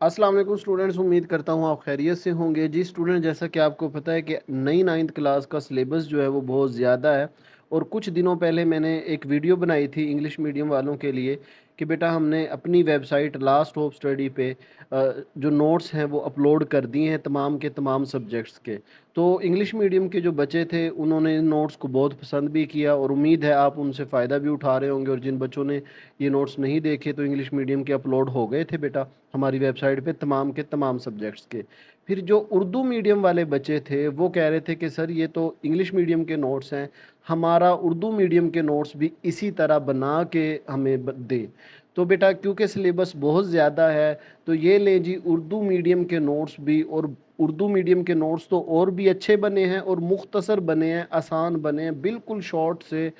अस्सलाम वालेकुम स्टूडेंट्स, उम्मीद करता हूँ आप खैरियत से होंगे। जी स्टूडेंट, जैसा कि आपको पता है कि नई 9th क्लास का सिलेबस जो है वो बहुत ज़्यादा है। और कुछ दिनों पहले मैंने एक वीडियो बनाई थी इंग्लिश मीडियम वालों के लिए कि बेटा हमने अपनी वेबसाइट लास्ट होप स्टडी पे जो नोट्स हैं वो अपलोड कर दिए हैं तमाम के तमाम सब्जेक्ट्स के। तो इंग्लिश मीडियम के जो बच्चे थे उन्होंने इन नोट्स को बहुत पसंद भी किया और उम्मीद है आप उनसे फ़ायदा भी उठा रहे होंगे। और जिन बच्चों ने ये नोट्स नहीं देखे तो इंग्लिश मीडियम के अपलोड हो गए थे बेटा हमारी वेबसाइट पे तमाम के तमाम सब्जेक्ट्स के। फिर जो उर्दू मीडियम वाले बच्चे थे वो कह रहे थे कि सर ये तो इंग्लिश मीडियम के नोट्स हैं, हमारा उर्दू मीडियम के नोट्स भी इसी तरह बना के हमें दे। तो बेटा क्योंकि सिलेबस बहुत ज़्यादा है तो ये लें जी उर्दू मीडियम के नोट्स भी। और उर्दू मीडियम के नोट्स तो और भी अच्छे बने हैं और मुख्तसर बने हैं, आसान बने हैं, बिल्कुल शॉर्ट से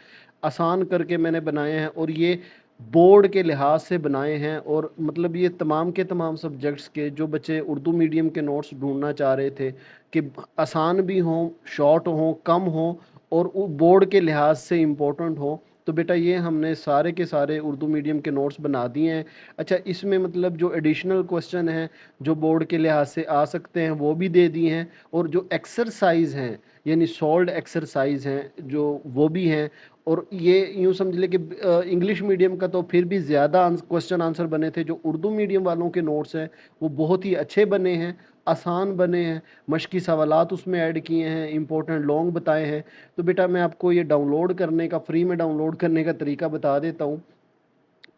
आसान करके मैंने बनाए हैं। और ये बोर्ड के लिहाज से बनाए हैं और मतलब ये तमाम के तमाम सब्जेक्ट्स के जो बच्चे उर्दू मीडियम के नोट्स ढूंढना चाह रहे थे कि आसान भी हों, शॉर्ट हों, कम हों और बोर्ड के लिहाज से इम्पोर्टेंट हो, तो बेटा ये हमने सारे के सारे उर्दू मीडियम के नोट्स बना दिए हैं। अच्छा, इसमें मतलब जो एडिशनल क्वेश्चन हैं जो बोर्ड के लिहाज से आ सकते हैं वो भी दे दिए हैं। और जो एक्सरसाइज हैं यानी सॉल्व्ड एक्सरसाइज हैं जो वो भी हैं। और ये यूँ समझ ले कि इंग्लिश मीडियम का तो फिर भी ज़्यादा क्वेश्चन आंसर बने थे। जो उर्दू मीडियम वालों के नोट्स हैं वो बहुत ही अच्छे बने हैं, आसान बने हैं, मश्की सवालात उसमें ऐड किए हैं, इंपॉर्टेंट लॉन्ग बताए हैं। तो बेटा मैं आपको ये डाउनलोड करने का, फ्री में डाउनलोड करने का तरीका बता देता हूँ।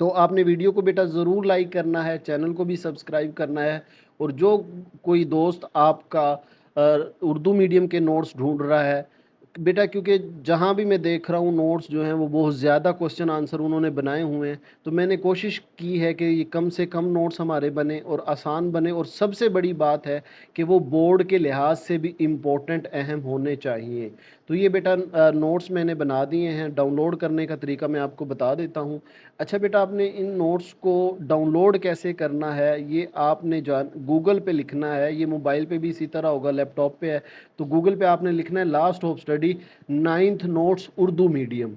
तो आपने वीडियो को बेटा ज़रूर लाइक करना है, चैनल को भी सब्सक्राइब करना है। और जो कोई दोस्त आपका उर्दू मीडियम के नोट्स ढूंढ रहा है बेटा, क्योंकि जहाँ भी मैं देख रहा हूँ नोट्स जो हैं वो बहुत ज़्यादा क्वेश्चन आंसर उन्होंने बनाए हुए हैं, तो मैंने कोशिश की है कि ये कम से कम नोट्स हमारे बने और आसान बने। और सबसे बड़ी बात है कि वो बोर्ड के लिहाज से भी इम्पोर्टेंट, अहम होने चाहिए। तो ये बेटा नोट्स मैंने बना दिए हैं। डाउनलोड करने का तरीका मैं आपको बता देता हूँ। अच्छा बेटा, आपने इन नोट्स को डाउनलोड कैसे करना है ये आपने जान गूगल पे लिखना है। ये मोबाइल पे भी इसी तरह होगा, लैपटॉप पे है तो गूगल पे आपने लिखना है last hope study 9th notes Urdu medium,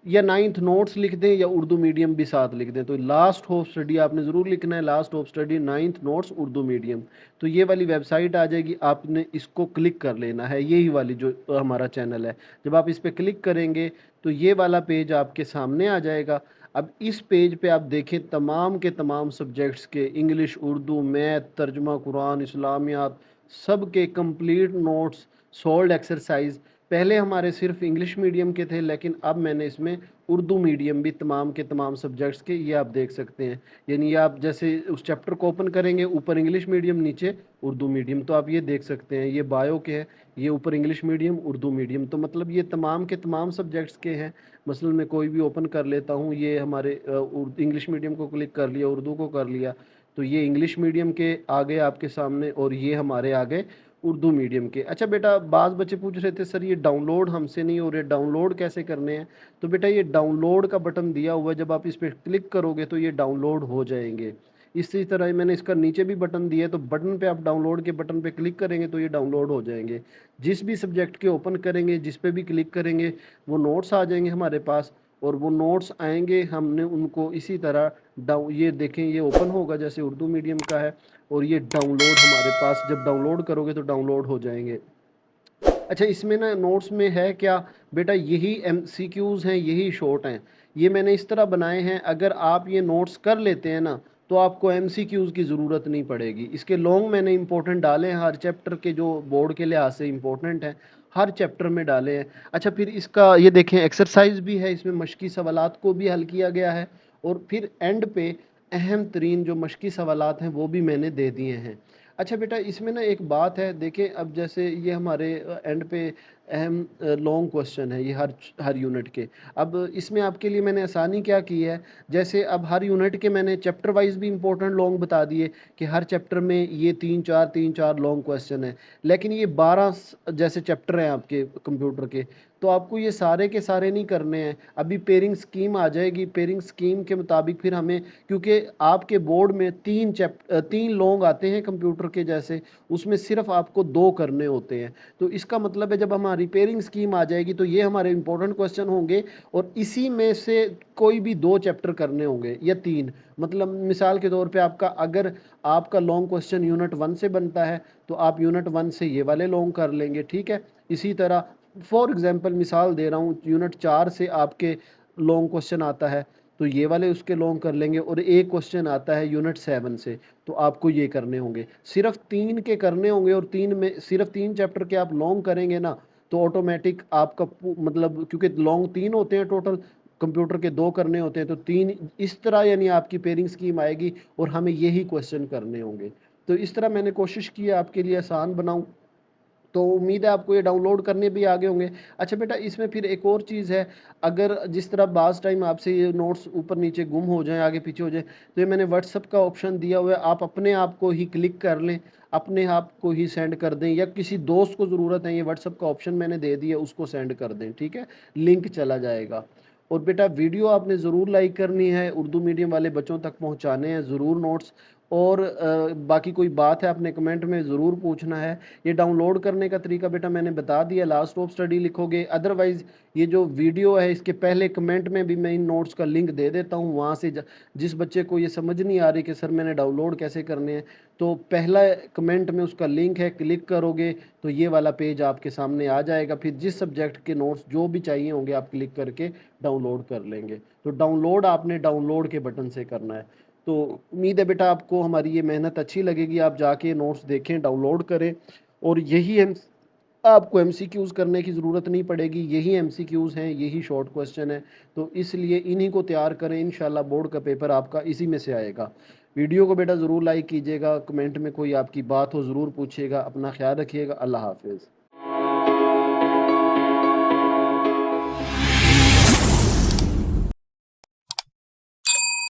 या 9th नोट्स लिख दें या उर्दू मीडियम भी साथ लिख दें। तो लास्ट होप स्टडी आपने ज़रूर लिखना है, last hope study 9th notes Urdu medium. तो ये वाली वेबसाइट आ जाएगी, आपने इसको क्लिक कर लेना है, यही वाली जो हमारा चैनल है। जब आप इस पर क्लिक करेंगे तो ये वाला पेज आपके सामने आ जाएगा। अब इस पेज पे आप देखें तमाम के तमाम सब्जेक्ट्स के इंग्लिश, उर्दू, मैथ, तर्जुमा कुरान, इस्लामियात, सब के कंप्लीट नोट्स, सॉल्व्ड एक्सरसाइज। पहले हमारे सिर्फ इंग्लिश मीडियम के थे लेकिन अब मैंने इसमें उर्दू मीडियम भी तमाम के तमाम सब्जेक्ट्स के, ये आप देख सकते हैं। यानी आप जैसे उस चैप्टर को ओपन करेंगे, ऊपर इंग्लिश मीडियम, नीचे उर्दू मीडियम, तो आप ये देख सकते हैं ये बायो के है, ये ऊपर इंग्लिश मीडियम, उर्दू मीडियम। तो मतलब ये तमाम के तमाम सब्जेक्ट्स के हैं। मसलन मैं कोई भी ओपन कर लेता हूँ, ये हमारे इंग्लिश मीडियम को क्लिक कर लिया, उर्दू को कर लिया, तो ये इंग्लिश मीडियम के आ गए आपके सामने और ये हमारे आ गए उर्दू मीडियम के। अच्छा बेटा, बाज़ बच्चे पूछ रहे थे सर ये डाउनलोड हमसे नहीं हो रहे, डाउनलोड कैसे करने हैं। तो बेटा ये डाउनलोड का बटन दिया हुआ है, जब आप इस पर क्लिक करोगे तो ये डाउनलोड हो जाएंगे। इसी तरह मैंने इसका नीचे भी बटन दिया है, तो बटन पे आप डाउनलोड के बटन पे क्लिक करेंगे तो ये डाउनलोड हो जाएंगे। जिस भी सब्जेक्ट के ओपन करेंगे, जिस पे भी क्लिक करेंगे, वो नोट्स आ जाएंगे हमारे पास। और वो नोट्स आएंगे, हमने उनको इसी तरह ये देखें, ये ओपन होगा जैसे उर्दू मीडियम का है, और ये डाउनलोड हमारे पास, जब डाउनलोड करोगे तो डाउनलोड हो जाएंगे। अच्छा, इसमें ना नोट्स में है क्या बेटा, यही MCQs हैं, यही शॉर्ट हैं। ये मैंने इस तरह बनाए हैं, अगर आप ये नोट्स कर लेते हैं ना तो आपको MCQs की ज़रूरत नहीं पड़ेगी। इसके लॉन्ग मैंने इंपॉर्टेंट डाले हैं, हर चैप्टर के जो बोर्ड के लिहाज से इंपॉर्टेंट हैं हर चैप्टर में डाले हैं। अच्छा, फिर इसका ये देखें एक्सरसाइज भी है, इसमें मश्की सवालात को भी हल किया गया है। और फिर एंड पे अहम तरीन जो मश्की सवालात हैं वो भी मैंने दे दिए हैं। अच्छा बेटा, इसमें ना एक बात है, देखें अब जैसे ये हमारे एंड पे अहम लॉन्ग क्वेश्चन है, ये हर हर यूनिट के। अब इसमें आपके लिए मैंने आसानी क्या की है, जैसे अब हर यूनिट के मैंने चैप्टर वाइज भी इंपॉर्टेंट लॉन्ग बता दिए कि हर चैप्टर में ये तीन चार लॉन्ग क्वेश्चन है। लेकिन ये 12 जैसे चैप्टर हैं आपके कंप्यूटर के, تو آپ کو یہ سارے کے سارے نہیں کرنے ہیں. ابھی پیئرنگ سکیم آ جائے گی، پیئرنگ سکیم کے مطابق پھر ہمیں، کیونکہ آپ کے بورڈ میں تین لونگ آتے ہیں کمپیوٹر کے جیسے، اس میں صرف آپ کو 2 کرنے ہوتے ہیں. تو اس کا مطلب ہے جب ہماری پیئرنگ سکیم آ جائے گی تو یہ ہمارے امپورٹنٹ کوسچن ہوں گے، اور اسی میں سے کوئی بھی 2 چیپٹر کرنے ہوں گے یا 3. مطلب مثال کے طور پہ اگر آپ کا لانگ کوسچن یونٹ 1 سے بنتا ہے تو آپ یونٹ 1 سے یہ والے لانگ کر لیں گے. ٹھیک ہے. اسی طرح فار ایگزامپل مثال دے رہا ہوں، یونٹ 4 سے آپ کے لانگ کوسچن آتا ہے تو یہ والے اس کے لانگ کر لیں گے، اور ایک کوسچن آتا ہے یونٹ 7 سے تو آپ کو یہ کرنے ہوں گے. صرف 3 کے کرنے ہوں گے، اور 3 میں صرف 3 چیپٹر کے آپ لانگ کریں گے نا تو آٹومیٹک آپ کا مطلب، کیونکہ لانگ 3 ہوتے ہیں ٹوٹل، کمپیوٹر کے 2 کرنے ہوتے ہیں، تو 3 اس طرح یعنی آپ کی پیئرنگ سکیم آئے گی اور ہمیں یہی کوسچن کرنے ہوں گے. تو اس طرح میں نے کوشش کی ہے آپ کے لیے آسان بناؤں. تو امید ہے آپ کو یہ ڈاؤن لوڈ کرنے بھی آگے ہوں گے. اچھا بیٹا، اس میں پھر ایک اور چیز ہے، اگر جس طرح بعض ٹائم آپ سے یہ نوٹس اوپر نیچے گم ہو جائیں، آگے پیچھے ہو جائیں، تو یہ میں نے واٹس ایپ کا آپشن دیا ہوا ہے، آپ اپنے آپ کو ہی کلک کر لیں، اپنے آپ کو ہی سینڈ کر دیں، یا کسی دوست کو ضرورت ہے، یہ واٹس ایپ کا آپشن میں نے دے دیا، اس کو سینڈ کر دیں. ٹھیک ہے، لنک چلا جائے گا. اور بیٹا ویڈیو آپ نے ضرور لائک کرنی ہے، اردو میڈیم والے بچوں تک پہنچانے ہیں ضرور نوٹس. اور باقی کوئی بات ہے اپنے کمنٹ میں ضرور پوچھنا ہے. یہ ڈاؤن لوڈ کرنے کا طریقہ بیٹا میں نے بتا دیا، لاسٹ آف اسٹڈی لکھو گے. ادروائز یہ جو ویڈیو ہے اس کے پہلے کمنٹ میں بھی میں ان نوٹس کا لنک دے دیتا ہوں، وہاں سے جس بچے کو یہ سمجھ نہیں آ رہی کہ سر میں نے ڈاؤن لوڈ کیسے کرنے ہیں، تو پہلا کمنٹ میں اس کا لنک ہے، کلک کرو گے تو یہ والا پیج آپ کے سامنے آ جائے گا. پھر جس سبجیکٹ کے نوٹس جو بھی چاہیے ہوں گے آپ کلک کر کے ڈاؤن لوڈ کر لیں گے. تو ڈاؤن لوڈ آپ نے ڈاؤن لوڈ کے بٹن سے کرنا ہے. تو امید ہے بیٹا آپ کو ہماری یہ محنت اچھی لگے گی، آپ جا کے نوٹس دیکھیں، ڈاؤن لوڈ کریں، اور یہی آپ کو ایم سی کیوز کرنے کی ضرورت نہیں پڑے گی. یہی ایم سی کیوز ہیں، یہی شارٹ کوسچن ہے. تو اس لیے انہی کو تیار کریں، انشاءاللہ بورڈ کا پیپر آپ کا اسی میں سے آئے گا. ویڈیو کو بیٹا ضرور لائک کیجیے گا، کمنٹ میں کوئی آپ کی بات ہو ضرور پوچھیے گا. اپنا خیال رکھیے گا. اللہ حافظ.